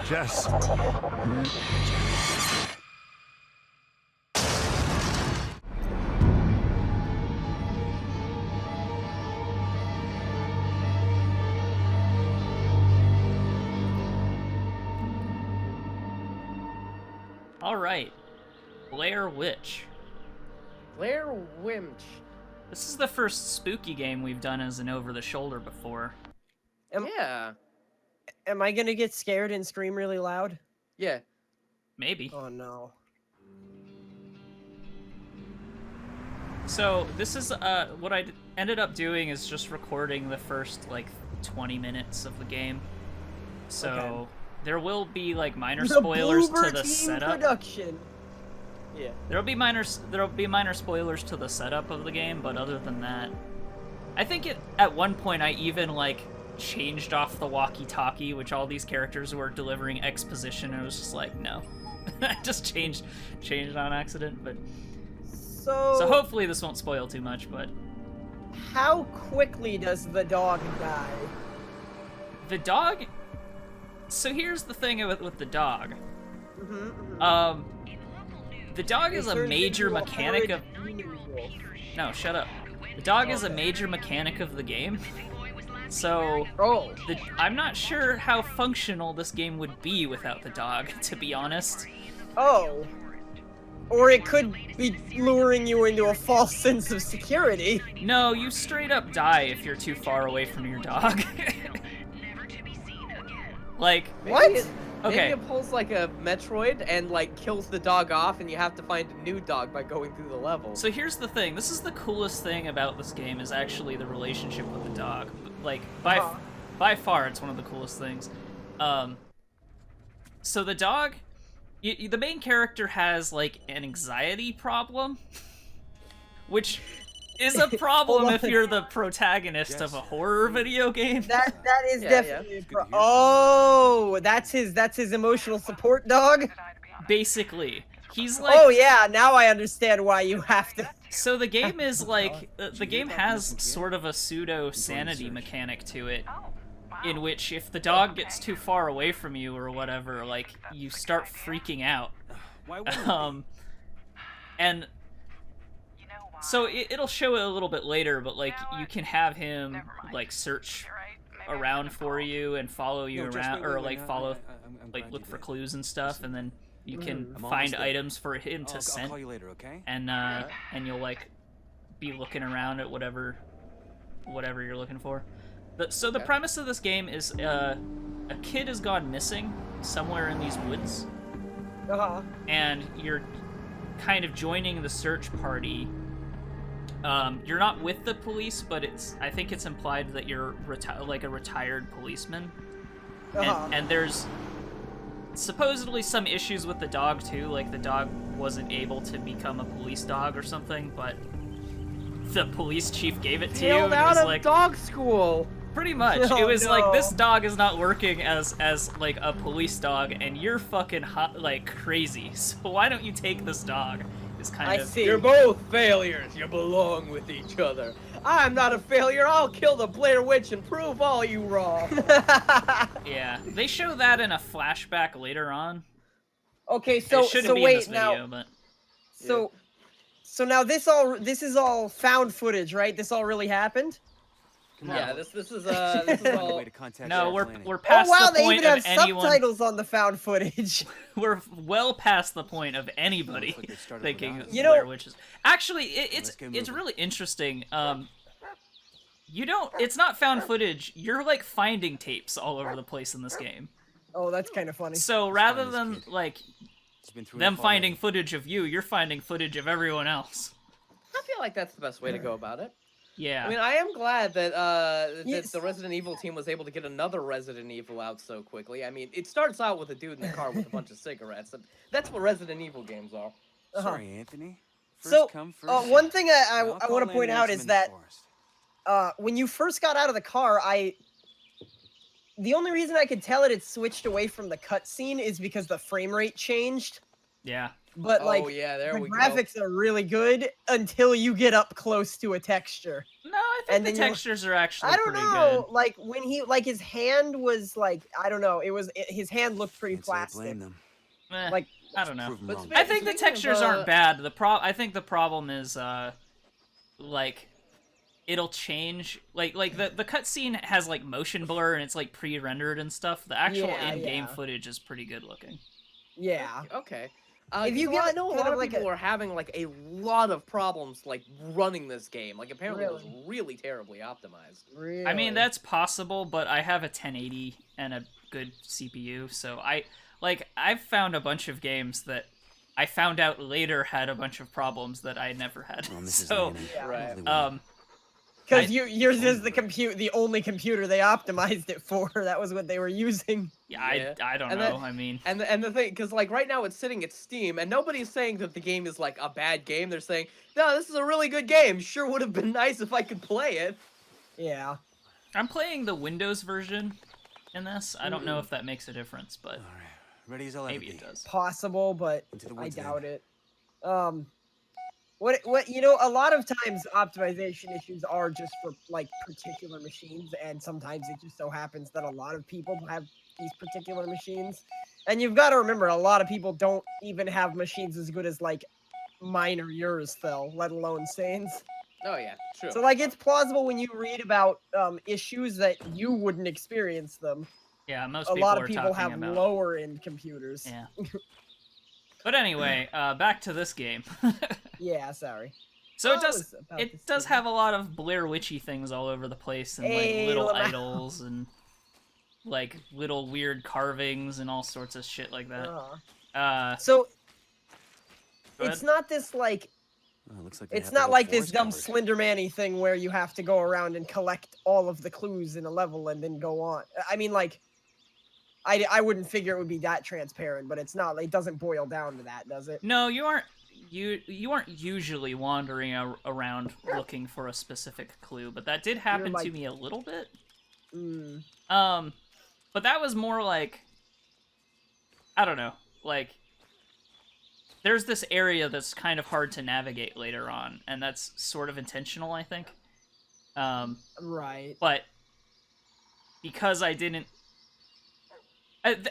Jess. All right, Blair Witch. Blair Witch. This is the first spooky game we've done as an over-the-shoulder before. Yeah. Am I gonna get scared and scream really loud? Yeah. Maybe. Oh no. So this is what I ended up doing is just recording the first like 20 minutes of the game. So Okay. there will be like minor The spoilers Bloober to the Team setup. Production. Yeah. There'll be minor spoilers to the setup of the game, but other than that, I think at one point I even like changed off the walkie-talkie, which all these characters were delivering exposition, and I was just like, no. I just changed on accident, but so hopefully this won't spoil too much, but how quickly does the dog die? the dog. So here's the thing with the dog. The dog is a major mechanic of. No, shut up. The dog is a major mechanic of the game. So, I'm not sure how functional this game would be without the dog, to be honest. Oh. Or it could be luring you into a false sense of security. No, you straight up die if you're too far away from your dog. Like, What? Maybe okay. it pulls like a Metroid and like kills the dog off, and you have to find a new dog by going through the level. So here's the thing. This is the coolest thing about this game is actually the relationship with the dog. Like, by far, it's one of the coolest things. So the dog, the main character has, like, an anxiety problem, which is a problem if you're the protagonist of a horror video game. That is Yeah, definitely. Oh, that's his emotional support dog. Basically, he's like. Oh yeah, now I understand why you have to. So the game is like the game has sort of a pseudo sanity mechanic to it, in which if the dog gets too far away from you or whatever, like you start freaking out. And so it'll show it a little bit later, but like you can have him like search around for you and follow you around, or like look for clues and stuff, and then you can find items for him to scent. I'll call you later, okay? And you'll like be looking around at whatever you're looking for. So the premise of this game is a kid has gone missing somewhere in these woods, and you're kind of joining the search party. You're not with the police, but I think it's implied that you're like a retired policeman, and there's supposedly some issues with the dog too, like the dog wasn't able to become a police dog or something, but the police chief gave it to you, and it out was of like dog school. pretty much. Oh, It was no. like, this dog is not working as like a police dog, and you're fucking hot, like crazy. So why don't you take this dog? Is kind I of. see. You're both failures. You belong with each other. I'm not a failure. I'll kill the Blair Witch and prove all you wrong. Yeah, they show that in a flashback later on. Okay, It so shouldn't be in wait this video, now. but So now this is all found footage, right? This all really happened. Yeah, this is all. no, we're Oh past wow, the they point even of have anyone. subtitles on the found footage. We're well past the point of anybody thinking You know- Blair Witch is. Actually, it's moving. really interesting. It's not found footage. You're like finding tapes all over the place in this game. Oh, that's kind of funny. So rather this than kid. like Been through them enough finding already. footage of you, you're finding footage of everyone else. I feel like that's the best way to go about it. Yeah. I mean, I am glad that Yes. the Resident Evil team was able to get another Resident Evil out so quickly. I mean, it starts out with a dude in the car with a bunch of cigarettes. And that's what Resident Evil games are. Sorry, Anthony. First So, come, first one served. thing I I'll want call to point Lane out and is in the that forest. when you first got out of the car, the only reason I could tell it had switched away from the cutscene is because the frame rate changed. Yeah. but like Oh yeah, there the we go. graphics are really good until you get up close to a texture. No, I And think the then you- textures are actually I don't pretty know, good. like when he like his hand was like I don't know, his hand looked pretty Can't say I plastic. blame them. Eh, Like I don't know. Prove 'em But wrong. I think the Speaking of, textures aren't bad. I think the problem is like it'll change. Like the cutscene has like motion blur and it's like pre-rendered and stuff. The actual Yeah, in-game yeah. footage is pretty good looking. yeah. Okay. If you 'cause I get know a kind lot of of like people a- are having like a lot of problems like running this game. Like apparently it was Really? really terribly optimized. Really? I mean, that's possible, but I have a 1080 and a good CPU, so I've found a bunch of games that I found out later had a bunch of problems that I never had. Oh, Mrs. So, Lanning. Yeah. Right. Lovely woman. Because yours is the only computer they optimized it for. That was what they were using. yeah, Yeah. I don't And know. that- I mean, And the thing, because like right now it's sitting at Steam, and nobody's saying that the game is like a bad game. They're saying, no, this is a really good game. Sure would have been nice if I could play it. Yeah. I'm playing the Windows version in this. I don't know if that makes a difference, but All right. Ready as I'll ever maybe be. it does. Possible, but Into the I woods doubt then. it. What you know, a lot of times optimization issues are just for like particular machines, and sometimes it just so happens that a lot of people have these particular machines. And you've got to remember, a lot of people don't even have machines as good as like mine or yours, Thel, let alone Saine's. Oh yeah, true. So like it's plausible when you read about issues that you wouldn't experience them. Yeah, most A people lot are of people talking have about. lower end computers. Yeah. But anyway, back to this game. Yeah, sorry. So Well, was about it this does game. have a lot of Blair Witchy things all over the place, and Hey, like little Lamau. idols and like little weird carvings and all sorts of shit like that. So Go it's ahead. not this like Oh, it looks like they it's have the not whole like this forest dumb covered. Slender Man-y thing where you have to go around and collect all of the clues in a level and then go on. I mean, like, I wouldn't figure it would be that transparent, but it's not. It doesn't boil down to that, does it? No, you aren't. You aren't usually wandering around looking for a specific clue, but that did happen to like- me a little bit. Mm. But that was more like, I don't know, like there's this area that's kind of hard to navigate later on, and that's sort of intentional, I think. Right. But because I didn't.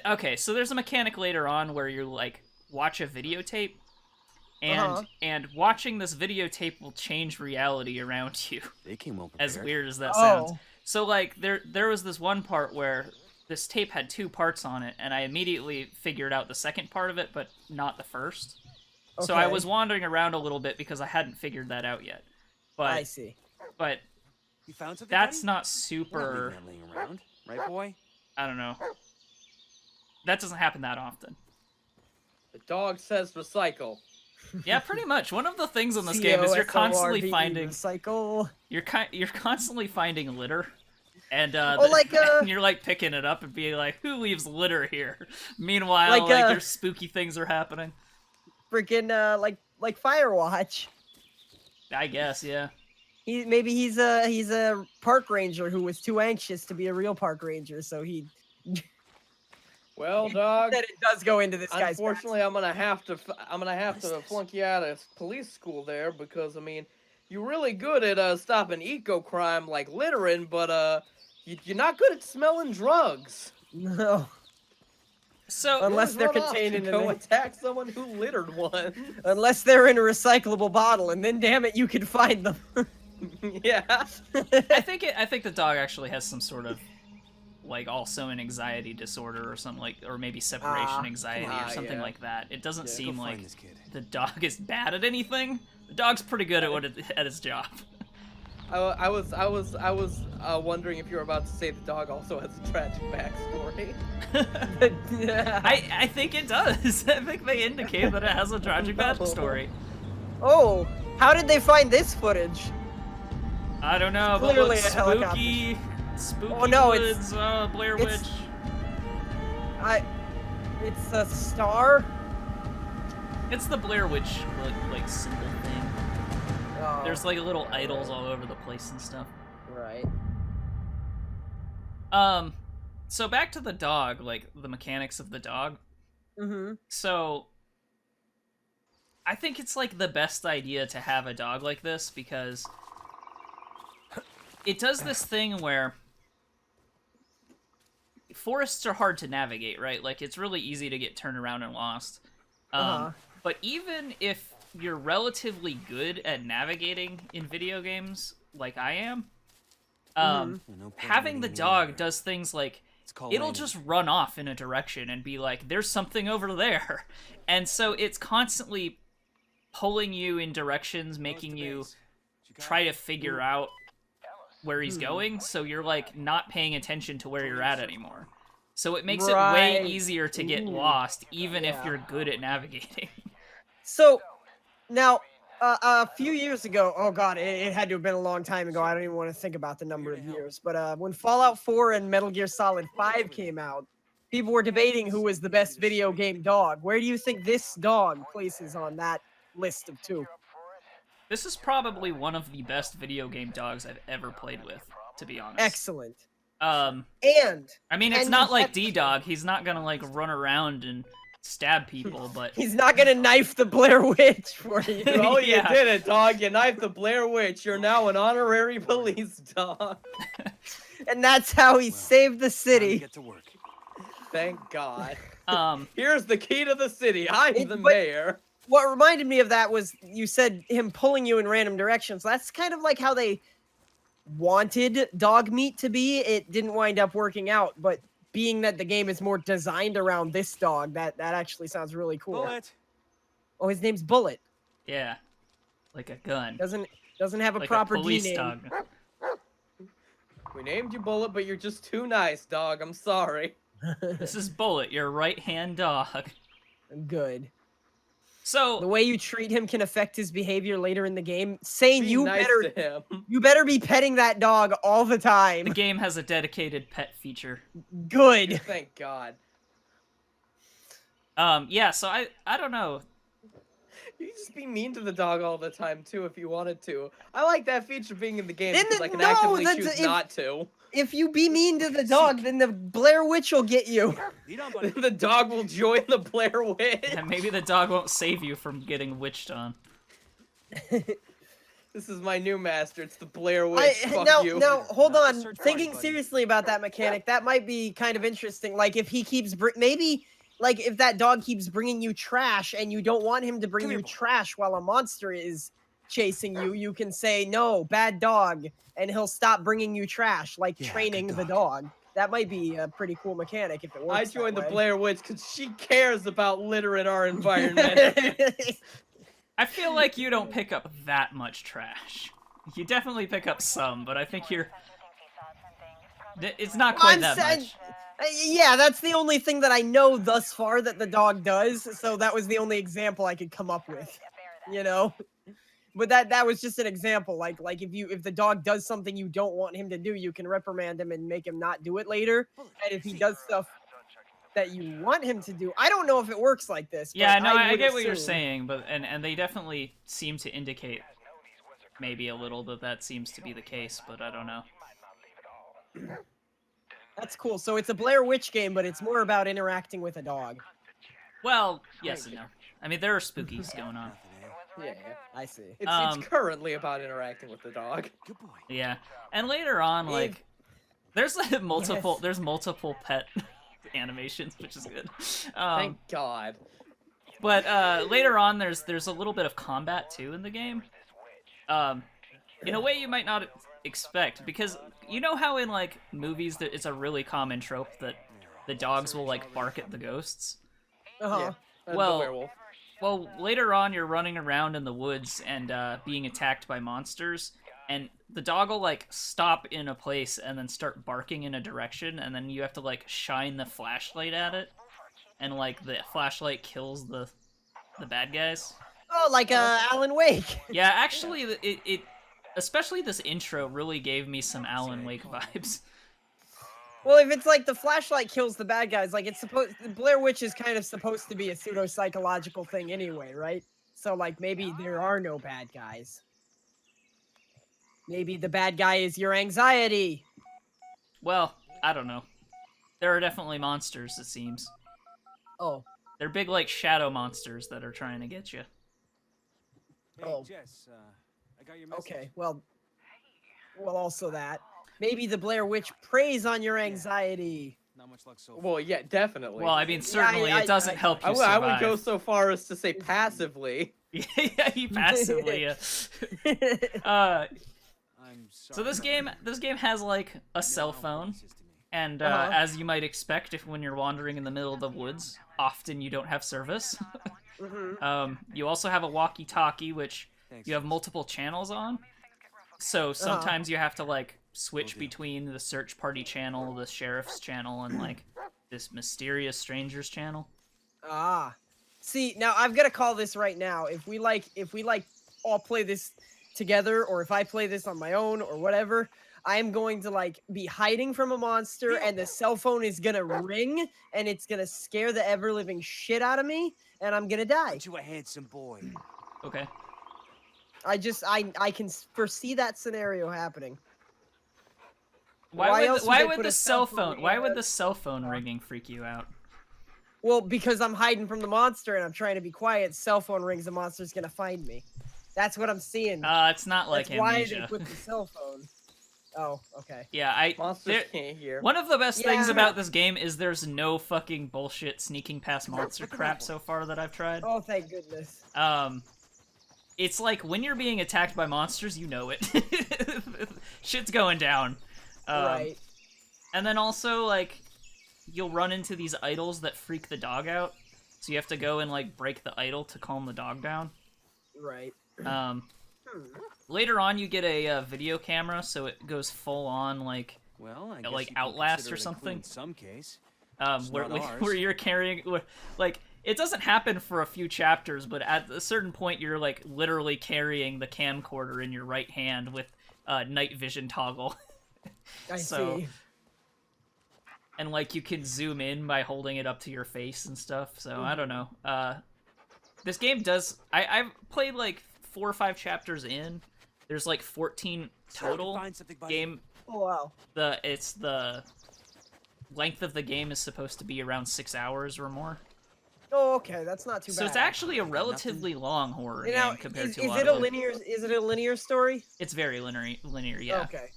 Okay, so there's a mechanic later on where you like watch a videotape, and Uh-huh. and watching this videotape will change reality around you. They came well prepared. As weird as that sounds. Oh. So like there was this one part where this tape had two parts on it, and I immediately figured out the second part of it, but not the first. So I Okay. was wandering around a little bit because I hadn't figured that out yet. But I see. but You found something? that's buddy? not We're not super. leaving that laying around, right, boy? I don't know. That doesn't happen that often. The dog says recycle. Yeah, pretty much. One of the things in this game is you're constantly COSORV finding recycle. you're constantly finding litter. And like, and you're like picking it up and being like, "Who leaves litter here?" Meanwhile, Like, like there's spooky things are happening. Freaking like Firewatch. I guess, yeah. Maybe he's a park ranger who was too anxious to be a real park ranger, so he Well, dog. that it does go into this guy's Unfortunately, I'm gonna have to flunk you out of police school there because I mean, you're really good at stopping eco crime like littering, but you're not good at smelling drugs. No, So Unless they're Run off contained to in go an- attack someone who littered one. unless they're in a recyclable bottle, and then damn it, you can find them. Yeah. I think the dog actually has some sort of like also an anxiety disorder or something like, or maybe separation anxiety or something yeah. like that. It doesn't Yeah. Go seem find like this kid. the dog is bad at anything. The dog's pretty good at its job. I was wondering if you were about to say the dog also has a tragic backstory. I think it does. I think they indicate that it has a tragic backstory. Oh, how did they find this footage? I don't know, but Clearly look, a helicopter. spooky Oh, no, woods, Blair Witch. It's a star. It's the Blair Witch like symbol thing. Oh, There's like little idols all over the place and stuff. right. So back to the dog, like the mechanics of the dog. Mm-hmm. So I think it's like the best idea to have a dog like this because it does this thing where forests are hard to navigate, right? Like, it's really easy to get turned around and lost. But even if you're relatively good at navigating in video games, like I am, having the dog does things like, it'll just run off in a direction and be like, there's something over there. And so it's constantly pulling you in directions, making you try to figure out where he's going, so you're like not paying attention to where you're at anymore. So it makes it way easier to get lost, even if you're good at navigating. So, now, a few years ago, oh god, it had to have been a long time ago, I don't even want to think about the number of years, but when Fallout 4 and Metal Gear Solid 5 came out, people were debating who was the best video game dog. Where do you think this dog places on that list of two? This is probably one of the best video game dogs I've ever played with, to be honest. Excellent. And I mean, it's not like D-Dog. He's not gonna like run around and stab people, but he's not gonna knife the Blair Witch for you. Oh, you did it, dog. You knifed the Blair Witch. You're now an honorary police dog. And that's how he saved the city. Get to work. Thank God. Here's the key to the city. I'm the mayor. What reminded me of that was you said him pulling you in random directions. That's kind of like how they wanted dog meat to be. It didn't wind up working out, but being that the game is more designed around this dog, that actually sounds really cool. Bullet. Oh, his name's Bullet. Yeah, like a gun. Doesn't have a Like proper a police D name. dog. We named you Bullet, but you're just too nice, dog. I'm sorry. This is Bullet, your right-hand dog. Good. So The way you treat him can affect his behavior later in the game. Saine, Be you nice better to him. you better be petting that dog all the time. the game has a dedicated pet feature. Good. Thank God. Yeah, so I don't know. You can just be mean to the dog all the time too if you wanted to. I like that feature being in the game Then because I can no, actively that's- choose if- not to. If you be mean to the dog, then the Blair Witch will get you. Lead on, buddy. The dog will join the Blair Witch. And maybe the dog won't save you from getting witched on. This is my new master. It's the Blair Witch. Fuck now, you. now, hold Not on. the search Thinking party, buddy. seriously about that mechanic, that might be kind of interesting. Like, if he keeps... maybe, like, if that dog keeps bringing you trash and you don't want him to bring Come you here, boy. trash while a monster is chasing you, you can say, no, bad dog, and he'll stop bringing you trash, like Yeah, training good the dog. That might be a pretty cool mechanic if it works I that joined the way. Blair Witch because she cares about litter in our environment. I feel like you don't pick up that much trash. You definitely pick up some, but I think you're... It's not quite that much. Yeah, that's the only thing that I know thus far that the dog does, so that was the only example I could come up with, you know? But that was just an example, like if the dog does something you don't want him to do, you can reprimand him and make him not do it later, and if he does stuff that you want him to do, I don't know if it works like this. But Yeah, no, I would get what you're assume- saying, but and they definitely seem to indicate maybe a little that seems to be the case, but I don't know. That's cool, so it's a Blair Witch game, but it's more about interacting with a dog. Well, yes and no. I mean, there are spookies going on. Yeah. I see. It's currently about interacting with the dog. Good boy. Yeah, and later on, like, there's like multiple pet animations, which is good. Thank God. But later on, there's a little bit of combat too in the game. In a way you might not expect, because you know how in like movies that it's a really common trope that the dogs will like bark at the ghosts. Uh-huh. And Well, the werewolf. Well, later on, you're running around in the woods and being attacked by monsters, and the dog will like stop in a place and then start barking in a direction, and then you have to like shine the flashlight at it, and like the flashlight kills the bad guys. Oh, like Alan Wake. Yeah, actually, it especially this intro really gave me some Alan Wake vibes. Well, if it's like the flashlight kills the bad guys, like it's supposed, Blair Witch is kind of supposed to be a pseudo-psychological thing anyway, right? So like maybe there are no bad guys. Maybe the bad guy is your anxiety. Well, I don't know. There are definitely monsters, it seems. Oh, They're big, like, shadow monsters that are trying to get you. Hey, Oh. Jess, I got your message. Okay, well, also that. Maybe the Blair Witch preys on your anxiety. Not much luck so far. Well, yeah, definitely. Well, I mean, certainly it doesn't help you I survive. would go so far as to say passively. Yeah, he passively. I'm sorry. So this game has like a cell phone, and as you might expect, if when you're wandering in the middle of the woods, often you don't have service. You also have a walkie-talkie, which you have multiple channels on. So sometimes you have to like switch between the search party channel, the sheriff's channel, and like this mysterious stranger's channel. Ah. See, now I've got to call this right now. If we all play this together, or if I play this on my own or whatever, I am going to like be hiding from a monster, and the cell phone is gonna ring, and it's gonna scare the ever living shit out of me, and I'm gonna die. Aren't you a handsome boy? Okay. I can foresee that scenario happening. Why else would they would put the a cell cell phone phone? Why in would a- the cell phone ringing freak you out? Well, because I'm hiding from the monster and I'm trying to be quiet, cell phone rings, the monster's gonna find me. That's what I'm seeing. It's not like That's why Amnesia. they put the cell phone. Oh, okay. Yeah, Monsters can't hear. One of the best things Yeah. about this game is there's no fucking bullshit sneaking past monster crap so far that I've tried. Oh, thank goodness. It's like when you're being attacked by monsters, you know it. Shit's going down. Right. And then also, like, you'll run into these idols that freak the dog out. So you have to go and, like, break the idol to calm the dog down. Right. Later on, you get a video camera, so it goes full on, like, Well, I guess like you could Outlast consider or it a clue something. in some case. where, not ours. where you're carrying, like, it doesn't happen for a few chapters, but at a certain point, you're, like, literally carrying the camcorder in your right hand with night vision toggle. I So- see. And, like, you can zoom in by holding it up to your face and stuff, so I don't know. This game does... I've played, like, 4 or 5 chapters in. There's, like, 14 total. Find something by Game... Oh, wow. The length of the game is supposed to be around 6 hours or more. Oh, okay. That's not too bad. So it's actually a relatively long horror Now, game compared is, to a is lot it of a them. Is it a linear story? It's very linear, yeah. Okay.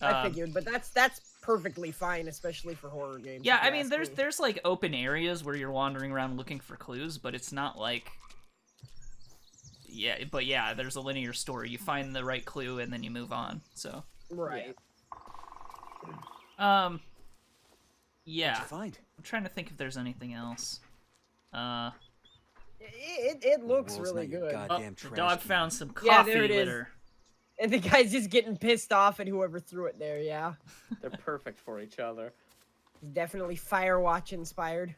I Um, figured, but that's perfectly fine, especially for horror games. Yeah, if you I mean, ask me. there's like open areas where you're wandering around looking for clues, but it's not like... Yeah, but yeah, there's a linear story. You find the right clue and then you move on, so... Right. Yeah. What'd you find? I'm trying to think if there's anything else. It looks world's really not your good. goddamn The trash dog can. found some coffee Yeah, there it is. litter. And the guy's just getting pissed off at whoever threw it there, yeah. They're perfect for each other. He's definitely Firewatch inspired.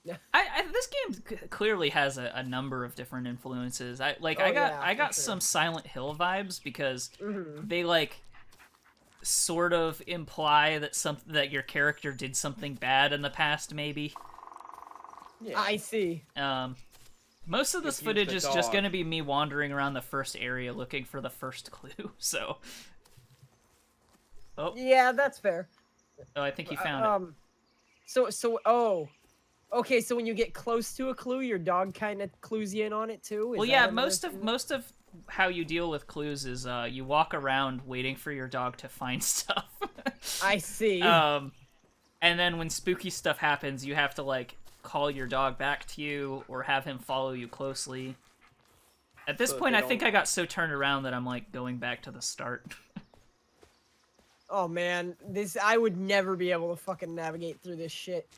This game clearly has a number of different influences. I Oh, got yeah, for sure. some Silent Hill vibes because Mhm. they like sort of imply that your character did something bad in the past, maybe. Yeah. I see. Most of this If he's footage the is just dog. going to be me wandering around the first area looking for the first clue. So, Yeah, that's fair. I think you found it. Okay, so when you get close to a clue, your dog kind of clues you in on it too? Is Well, that yeah, another most thing? of how you deal with clues is you walk around waiting for your dog to find stuff. I see. And then when spooky stuff happens, you have to like call your dog back to you or have him follow you closely. At this So point, they I think don't- I got so turned around that I'm like going back to the start. Oh man, I would never be able to fucking navigate through this shit.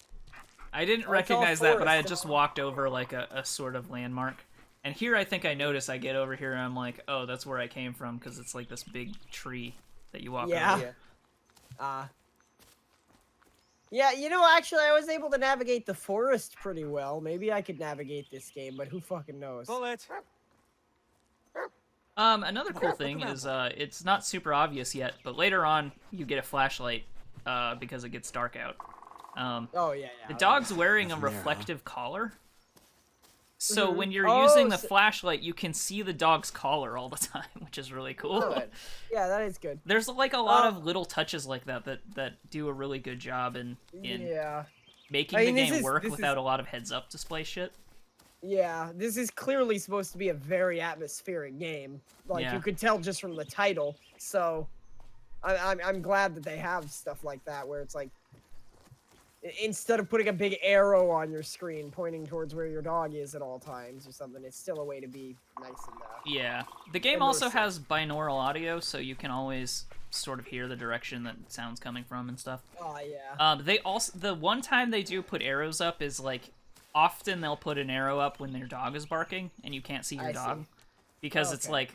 I didn't Oh, it's all recognize that, but I had forest. just walked over like a sort of landmark. And here I think I notice I get over here and I'm like, oh, that's where I came from because it's like this big tree that you walk Yeah. over. Yeah. Yeah, you know, actually, I was able to navigate the forest pretty well. Maybe I could navigate this game, but who fucking knows? Bullet. Another cool thing is it's not super obvious yet, but later on you get a flashlight because it gets dark out. Oh, yeah, yeah. The dog's wearing a Nothing there, huh? reflective collar. So Mhm. when you're Oh, using the so- flashlight, you can see the dog's collar all the time, which is really cool. Good. Yeah, that is good. There's like a lot of little touches like that do a really good job in Yeah. making I mean, the this game is- work this is- without a lot of heads-up display shit. Yeah, this is clearly supposed to be a very atmospheric game. Like Yeah. you could tell just from the title. So I'm glad that they have stuff like that where it's like instead of putting a big arrow on your screen pointing towards where your dog is at all times or something, it's still a way to be nice and Yeah. The game immersive. also has binaural audio, so you can always sort of hear the direction that sound's coming from and stuff. Oh yeah. They also, the one time they do put arrows up is like, often they'll put an arrow up when their dog is barking and you can't see your dog. Because it's like,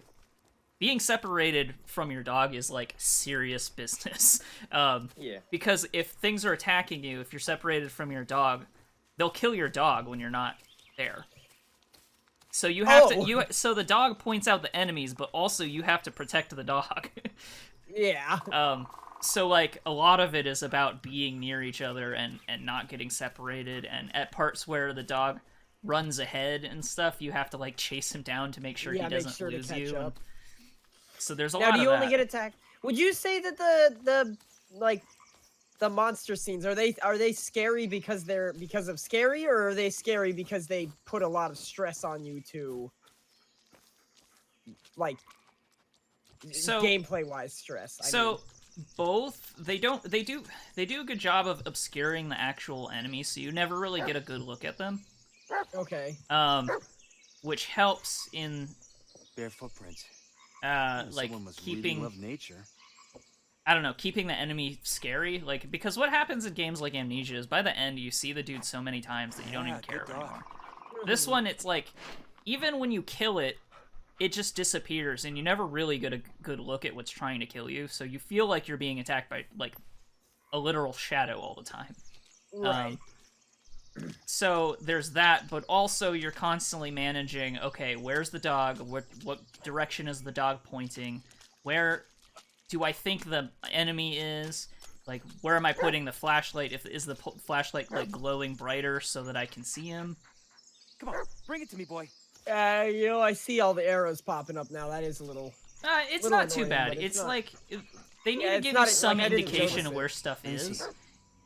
being separated from your dog is like serious business. Yeah. Because if things are attacking you, if you're separated from your dog, they'll kill your dog when you're not there. So you have to, so the dog points out the enemies, but also you have to protect the dog. Yeah. So, like, a lot of it is about being near each other and not getting separated, and at parts where the dog runs ahead and stuff, you have to, like, chase him down to make sure he doesn't lose you. And so there's a lot of that. Now, do you only get attacked? Would you say that the monster scenes, are they scary because of scary, or are they scary because they put a lot of stress on you to, like, gameplay-wise stress? I mean. Both. They do a good job of obscuring the actual enemies, so you never really get a good look at them. Okay. Which helps in bare footprints. like keeping really love nature. I don't know, keeping the enemy scary, like, because what happens in games like Amnesia is by the end you see the dude so many times that you don't even care anymore. This one, it's like, even when you kill it, it just disappears, and you never really get a good look at what's trying to kill you, so you feel like you're being attacked by, like, a literal shadow all the time. Right. So there's that, but also you're constantly managing, okay, where's the dog? What direction is the dog pointing? Where do I think the enemy is? Like, where am I putting the flashlight? Is the flashlight, like, glowing brighter so that I can see him? Come on, bring it to me, boy. I see all the arrows popping up now. That is a little... It's little not too annoying, bad. but It's not... like, they need Yeah, to give not you some like, I didn't indication notice of it. where stuff is.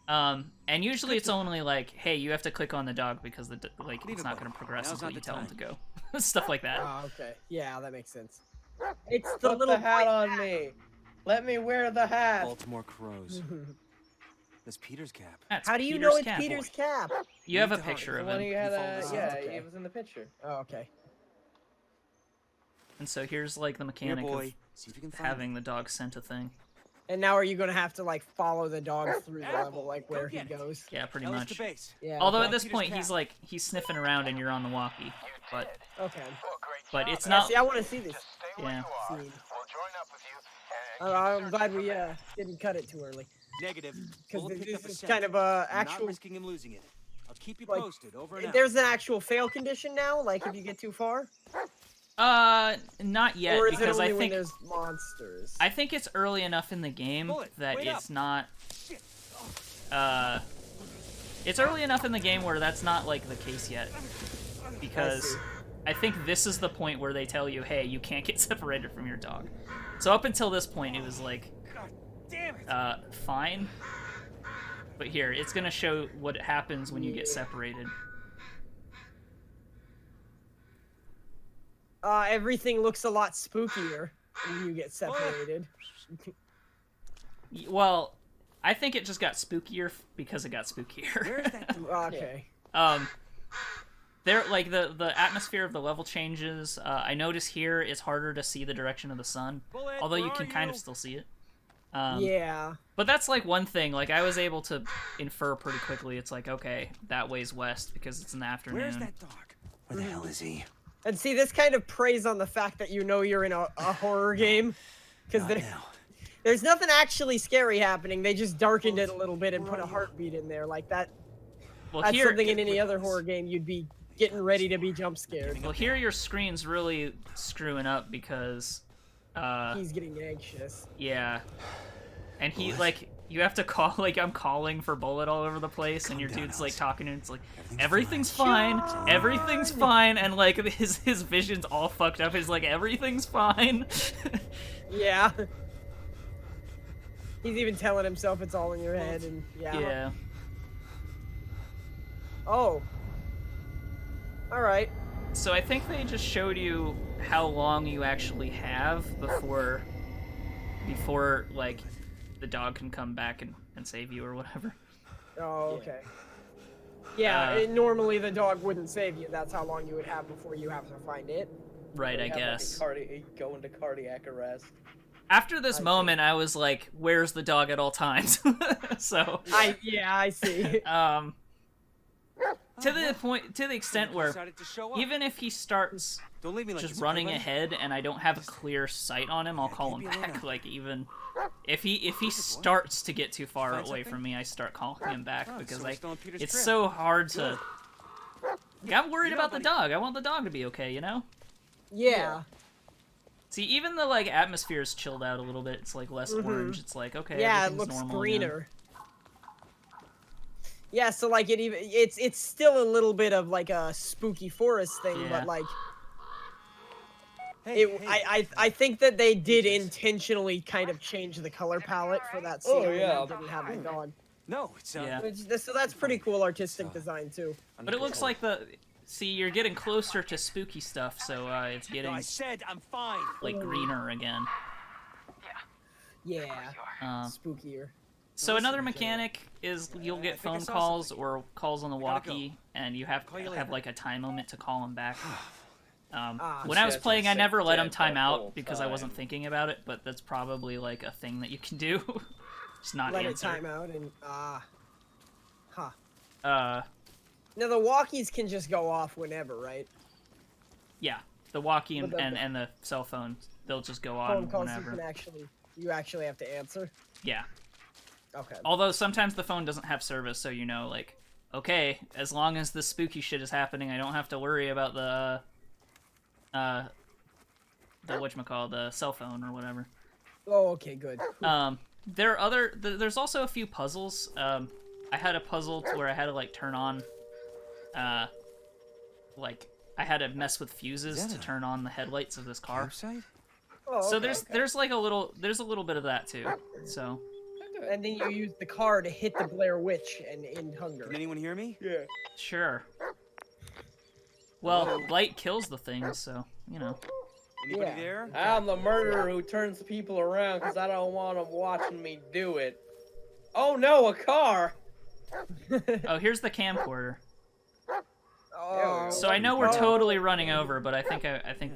And usually it's only like, hey, you have to click on the dog because it's not going to progress until you tell him to go. Stuff like that. Oh, okay. Yeah, that makes sense. It's the Put little the hat on me. Let me wear the hat. Baltimore crows. That's Peter's cap. That's How do you Peter's know it's cap. Peter's cap? You have a picture The of one him. you had okay. it was in the picture. Oh, okay. And so here's like the mechanic boy. of See if you can find having the dog scent a thing. And now are you gonna have to like follow the dog through the level, like Go where he get it. goes? Yeah, pretty Ellis to much. base. Yeah. Although okay. at this Peter's point cap. he's sniffing around and you're on the walkie, but Okay. it's Yeah, not. see, I want to see this Yeah. scene. I'm glad we didn't cut it too early. Negative. Because Bullet picked this up a is scent. kind of a I'm not actual. risking him losing it. I'll keep you like, posted. Over and out. There's an actual fail condition now. Like if you get too far, Not yet, or is it because only I when think there's monsters? I think it's early enough in the game Bullet, that wait it's up. not. It's early enough in the game where that's not like the case yet, because I think this is the point where they tell you, hey, you can't get separated from your dog. So up until this point, it was like, God damn it. fine. But here, it's gonna show what happens when you get separated. Everything looks a lot spookier when you get separated. Well, I think it just got spookier because it got spookier. Where's that? Okay. There, like, the atmosphere of the level changes. I notice here it's harder to see the direction of the sun, Bullet, although you where can are kind you? of still see it. Yeah. But that's, like, one thing. Like, I was able to infer pretty quickly. It's like, okay, that way's west because it's in the afternoon. Where's that dog? Where the hell is he? And see, this kind of preys on the fact that you know you're in a horror game, because Not now. there's nothing actually scary happening. They just darkened it a little bit and put a heartbeat in there, like that. Well, That's here, something in any other horror game you'd be getting ready to be jump scared. well, here your screen's really screwing up because, He's getting anxious. yeah. And he, like, you have to call, like, I'm calling for Bullet all over the place, and your down, dude's, like, Ellis. talking to him. It's like, everything's fine, everything's fine, and, like, his vision's all fucked up. He's like, everything's fine. Yeah. He's even telling himself it's all in your head, and yeah. Yeah. Oh. All right. So I think they just showed you how long you actually have before like the dog can come back and save you or whatever. Oh, okay. Yeah, normally the dog wouldn't save you. That's how long you would have before you have to find it. Right, I Have, like, guess. go into cardiac arrest. After this moment, I was like, "Where's the dog at all times?" So I see. to the extent where Decided to show up. even if he starts Don't leave me like just this, running okay, buddy? ahead and I don't have a clear sight on him, I'll call him Maybe back. later. Like even if he starts to get too far Find away something? from me, I start calling him back Oh, because so we're still on Peter's it's trail. so hard to. Yeah, I'm worried You about know, the buddy. dog. I want the dog to be okay, you know? Yeah. See, even the like atmosphere is chilled out a little bit. It's like less orange. It's like okay, Yeah, it everything's looks normal greener. Yeah, so like it's still a little bit of like a spooky forest thing, Yeah. but like Hey, I think that they did intentionally kind of change the color palette for that scene. Oh, when yeah. they didn't have it gone. No, it's Yeah. So that's pretty cool artistic design too. But it looks like see, you're getting closer to spooky stuff, so it's getting I said I'm fine. like greener again. Yeah, spookier. So another mechanic is you'll get I think I phone saw calls something. or calls on the gotta go. walkie, and you have Call you to have later. like a time limit to call them back. Ah, When I was shit, playing, I sick never let dead him time that out whole because I wasn't time. thinking about it, but that's probably like a thing that you can do. Just not let it answer. time out and huh. Uh, Now the walkies can just go off whenever, right? yeah, the walkie But the- and the cell phone, they'll just go Phone on calls whenever. you actually have to answer. Yeah. Okay. Although sometimes the phone doesn't have service, so you know, like, okay, as long as the spooky shit is happening, I don't have to worry about the whatchamacallit, the cell phone or whatever. Oh, okay, good. There's also a few puzzles. I had a puzzle to where I had to like turn on, like I had to mess with fuses Is that to a turn on the headlights of this car. Campsite? Oh, So okay, there's like a little bit of that too. So and then you use the car to hit the Blair Witch and end hunger. Can anyone hear me? Yeah. sure. Well, light kills the thing, so you know. Anybody Yeah. there? I'm the murderer who turns people around because I don't want them watching me do it. Oh no, a car! Oh, here's the camcorder. Oh, So I know we're oh, totally running over, but I think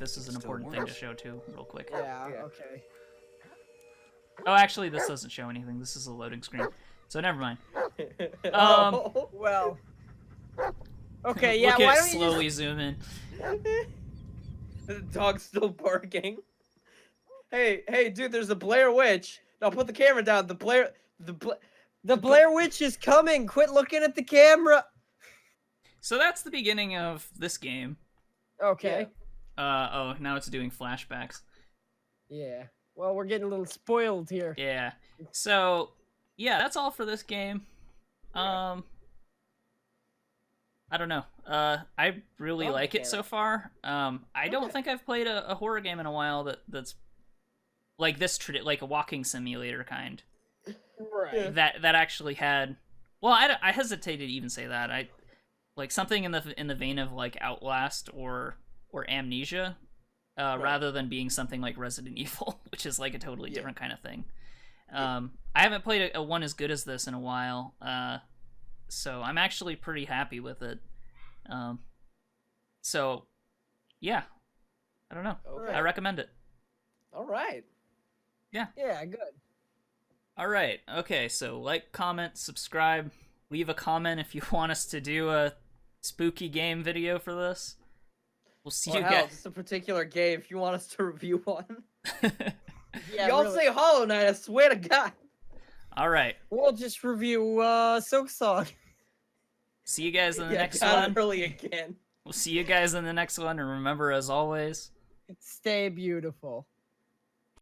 this is an important thing to show too, real quick. Yeah, Yeah. okay. Oh, actually, this doesn't show anything. This is a loading screen, so never mind. Oh. Well. Okay, yeah, Look why at don't it you slowly zoom in. The dog's still barking. Hey, dude, there's a Blair Witch. No, put the camera down. The The Blair Witch is coming! Quit looking at the camera! So that's the beginning of this game. Okay. Oh, now it's doing flashbacks. Yeah. Well, we're getting a little spoiled here. Yeah. So, yeah, that's all for this game. I don't know. I really Oh, like it damn so it. far. I don't Okay. think I've played a horror game in a while that's like this, like a walking simulator kind. Right. Yeah. That actually had. Well, I hesitated to even say that. I like something in the vein of like Outlast or Amnesia, rather than being something like Resident Evil, which is like a totally different kind of thing. I haven't played a one as good as this in a while, so I'm actually pretty happy with it. So, yeah, I don't know. Okay. I recommend it. All right. Yeah, good. All right. Okay. So, like, comment, subscribe, leave a comment if you want us to do a spooky game video for this. We'll see Or you hell, guys. it's a particular game if you want us to review one. Yeah, Y'all really. say Hollow Knight, I swear to God. All right. We'll just review Silk Song. See you guys in the Yeah, next got one. it early again. We'll see you guys in the next one, and remember, as always, Stay beautiful.